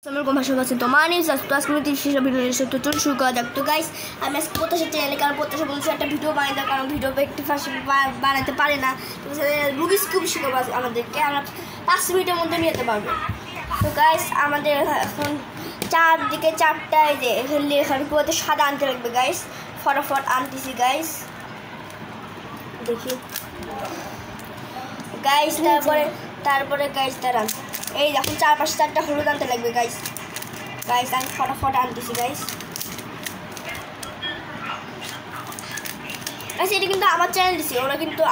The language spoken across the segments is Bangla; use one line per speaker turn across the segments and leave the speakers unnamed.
तो my name is Astu Asmiti Shisha video to শুরু করা যাক। তো গাইস আমি আজকে প্রত্যাশা চ্যানেলে কারণ প্রত্যাশা বলছি একটা ভিডিও বানাই দাও, কারণ ভিডিও একটু ফার্স্ট বানাতে পারে না। তো রুবিক্স কিউব শিখাবো আমাদেরকে, আমরা 5 মিনিটের মধ্যে নিয়ে যেতে পারবো। তো গাইস আমাদের এখন চারদিকে চারটায় যে এখানে পুরোতে সাদা আনতে লাগবে গাইস, ফটাফট আনতেছি গাইস। দেখি গাইস তারপরে গাইস দাঁড়ান, এই দেখুন 4-5-4টা হলুদ আনতে লাগবে গাইস। আমি ফটাফট আনতেছি গাইস। এটা কিন্তু আমার চ্যানেল দিছি, ওরা কিন্তু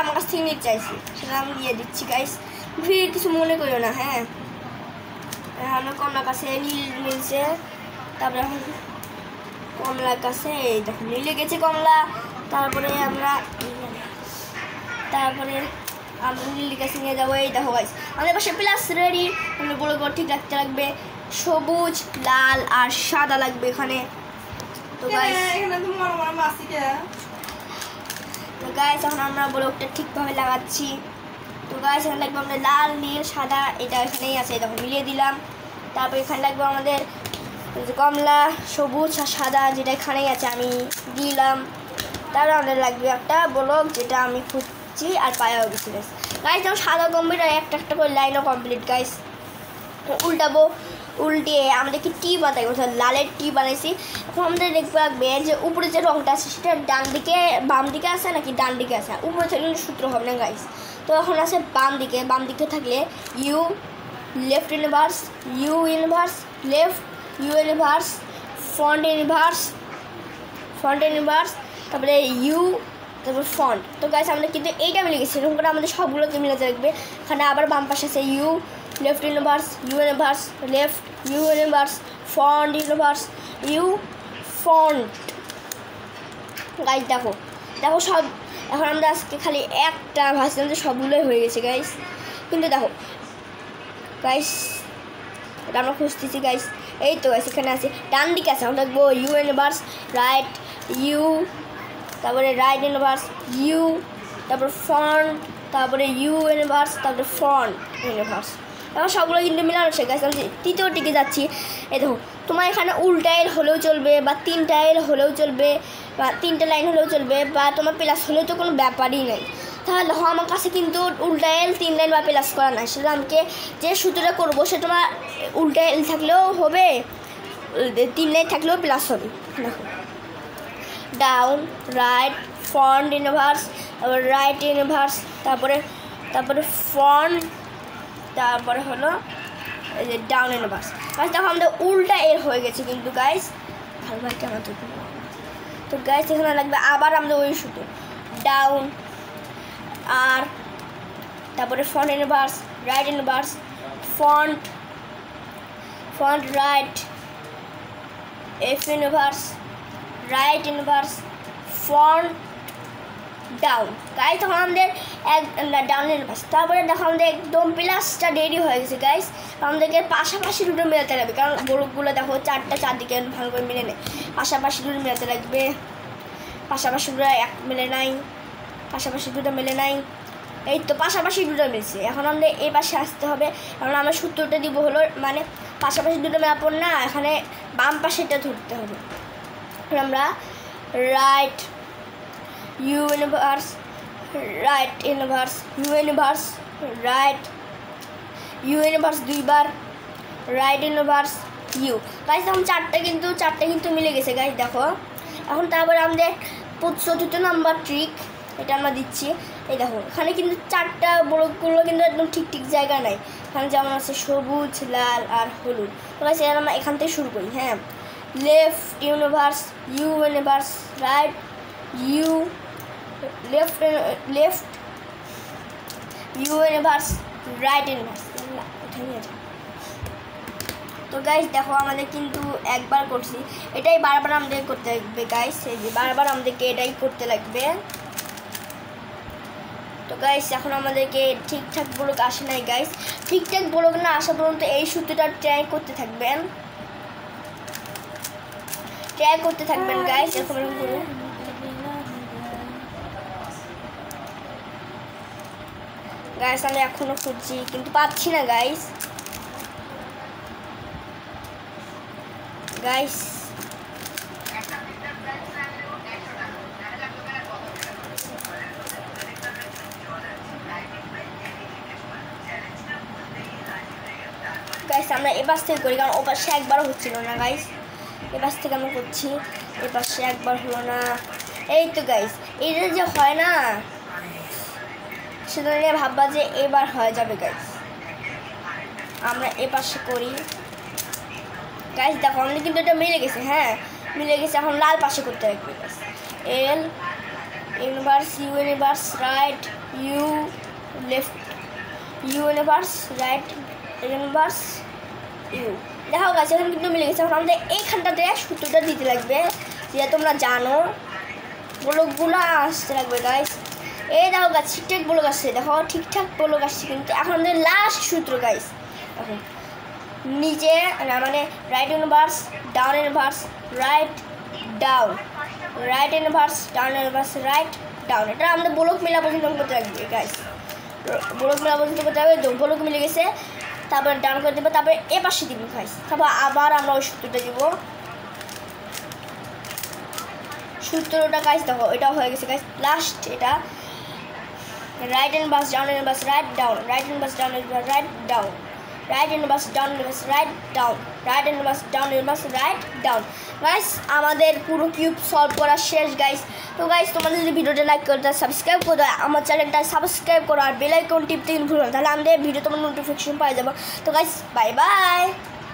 আমার কাছ থেকে নিতে চাইছি, সেটা আমি দিয়ে দিচ্ছি গাইস। ভিড় কিছু মনে করিও না, হ্যাঁ। এখন কমলার কাছে নীল মিলছে, তারপরে এখন কমলার কাছে এই দেখুন নীলে গেছে কমলা। তারপরে আমরা নীলের কাছে নিয়ে যাবো। এই দেখো গাইস আমাদের পাশে প্লাস রেডি, আমরা বড় করে ঠিক রাখতে লাগবে। সবুজ, লাল আর সাদা লাগবে এখানে। তো গাইস এখন আমরা ব্লকটা ঠিকভাবে লাগাচ্ছি। তো গাইস এখানে লাগবে আমাদের লাল, নীল, সাদা, এটা এখানেই আছে, দেখো মিলিয়ে দিলাম। তারপর এখানে লাগবে আমাদের কমলা, সবুজ আর সাদা, যেটা এখানেই আছে আমি দিলাম। তারপর আমাদের লাগবে একটা ব্লক, যেটা আমি খুঁজছি আর পায়াও গেছি গাইস। যেমন সাদা কমপ্লিট আর একটা করে লাইনও কমপ্লিট গাইস। উল্টিয়ে আমাদেরকে টি বানাই, লালের টি বানাইছি। এখন আমাদের দেখতে লাগবে যে উপরে যে রঙটা আছে সেটা ডান দিকে বাম দিকে আছে নাকি ডান দিকে আছে। উপরে থেকে সূত্র হবে না গাইস। তো এখন আছে বাম দিকে থাকলে U left universe, U universe, left U universe, front universe, তারপরে ইউ, তারপর ফন্ট। তো গাইস আমাদের কিন্তু এইটা মিলে গেছে, এরকম করে আমাদের সবগুলোকে মিলাতে লাগবে। এখানে আবার বাম পাশে আছে U left universe, U universe, left U universe, font universe, U font. Guys দেখো সব এখন আমরা আজকে খালি একটা ভাবছিলাম যে সবগুলোই হয়ে গেছে গাইস, কিন্তু দেখো গাইস এটা আমরা খুঁজতেছি গাইস। এই তো গাইস এখানে আছে, ডান দিকে আছে, আমরা দেখবো ইউ ইউনিভার্স, রাইট ইউ, তারপরে রাইট ইউনিভার্স ইউ, তারপর ফন্ট, তারপরে ইউ ইউনিভার্স, তারপরে ফন্ট ইউনিভার্স। এখন সবগুলো কিন্তু মিলানো শেখা গেছে। আমি তৃতীয় টিকে যাচ্ছি। এই দেখো তোমার এখানে উল্টা এল হলেও চলবে, বা 3টা এল হলেও চলবে, বা 3টে লাইন হলেও চলবে, বা তোমার প্লাস হলেও তো কোনো ব্যাপারই নেই। তাহলে দেখো আমার কাছে কিন্তু উল্টা এল 3 লাইন বা প্লাস করা নাই, সেটা আমাকে যে সূত্রটা করবো সে তোমার উল্টা এল থাকলেও হবে, 3 লাইন থাকলেও প্লাস হবে। দেখো ডাউন, রাইট, ফ্রন্ট ইউনিভার্স, তারপরে রাইট ইউনিভার্স, তারপরে ফ্রন্ট, তারপরে হলো এই যে ডাউন ইউনিভার্স। গাইস দেখো আমাদের উল্টা এর হয়ে গেছে কিন্তু গাইস, ভালো ভাই কেমন। তো গাইস এখানে লাগবে আবার আমাদের ওই সূত্র, ডাউন আর তারপরে front universe, right universe, front right, F universe, right universe, front down. Guys তখন আমাদের ডাউন ইউনিভার্স। তারপরে দেখো আমাদের একদম প্লাসটা রেডি হয়ে গেছে গাইস। আমাদেরকে পাশাপাশি দুটো মেলাতে লাগবে, কারণ বড়গুলো দেখো চারদিকে ভালো করে মিলে নেয়। পাশাপাশি দুটো মেলাতে লাগবে, পাশাপাশি দুটো এক মেলে নাই, পাশাপাশি দুটো মেলে নাই। এই তো পাশাপাশি দুটো মিলছে। এখন আমাদের এই পাশে আসতে হবে, কারণ আমরা সূত্রটা দিব হলো মানে পাশাপাশি দুটো মেলা পর না, এখানে বাম পাশেটা ধরতে হবে। আমরা write U universe, right universe, U universe, right U universe 2বার, রাইট ইউনিভার্স ইউ। গাইস তখন চারটে কিন্তু মিলে গেছে গাইস দেখো। এখন তারপরে আমাদের 4th নাম্বার ট্রিক, এটা আমরা দিচ্ছি। এই দেখো এখানে কিন্তু 4টা ব্লকগুলো কিন্তু একদম ঠিক জায়গা নাই। এখানে যেমন আছে সবুজ, লাল আর হলুদ। তো গাইস আমরা এখান থেকে শুরু করি, হ্যাঁ। Left universe, U universe, right U, left U universe, right universe. তো গাইস দেখো আমাদের কিন্তু একবার করছি, এটাই বারবার আমাদের করতে লাগবে গাইস। এই যে বারবার আমাদেরকে এটাই করতে লাগবে। তো গাইস এখন আমাদেরকে ঠিকঠাক ব্লক আসে নাই গাইস, ঠিকঠাক ব্লক না আসা পর্যন্ত এই সূত্রটা ট্রাই করতে থাকবেন গাইস। এরকম করে গাইস আমি এখনো খুঁজছি কিন্তু পাচ্ছি না গাইস। গাইস আমরা এ পাশ থেকে করি, কারণ ও পাশে একবারও হচ্ছিল না গাইস। এ পাশ থেকে আমরা করছি, এ পাশে একবার হলো না। এই তো গাইস, এইটা যে হয় না সেটা নিয়ে ভাববা যে এবার হয়ে যাবে গাইস। আমরা এ পাশে করি গাইস, দেখো আমাদের কিন্তু এটা মিলে গেছে। হ্যাঁ মিলে গেছে, এখন লাল পাশে করতে হবে guys. L universe, U universe, right U, left U universe, right universe, U. দেখো গাছ এখন কিন্তু মিলে গেছে। এখন আমাদের এইখানটাতে সূত্রটা দিতে লাগবে, যে তোমরা জানো ব্লকগুলো আসতে লাগবে গাইস। এই দেখো গাছ ঠিকঠাক ব্লক আসছে, দেখো ঠিকঠাক ব্লক আসছে। কিন্তু এখন আমাদের লাস্ট সূত্র গাইস, এখন নিচে মানে right universe, down universe, write down, right universe, down universe, write down. এটা আমাদের ব্লক মেলা পর্যন্ত করতে লাগবে গাইস। ব্লক মেলা পর্যন্ত করতে হবে। ব্লক মিলে গেছে, তারপরে ডাউন করে দেবো, তারপরে এ পাশে দিব গাইস। তারপর আবার আমরা ওই সূত্রটা দিব, সূত্রটা গাইস। দেখো এটাও হয়ে গেছে গাইস। লাস্ট এটা right universe, down universe, write down, right universe, down universe, write down, right universe, down universe, write down, right universe, down universe, write down. Guys আমাদের পুরো কিউব সলভ করা শেষ গাইস। তো গাইস তোমাদের যদি ভিডিওটা লাইক করতে, সাবস্ক্রাইব করে দাও, আমার চ্যানেলটা সাবস্ক্রাইব করো আর বেল আইকন টিপতে ভুলো না, তাহলে আমাদের ভিডিও তোমার নোটিফিকেশন পাওয়া যাবে। তো গাইস বাই বাই।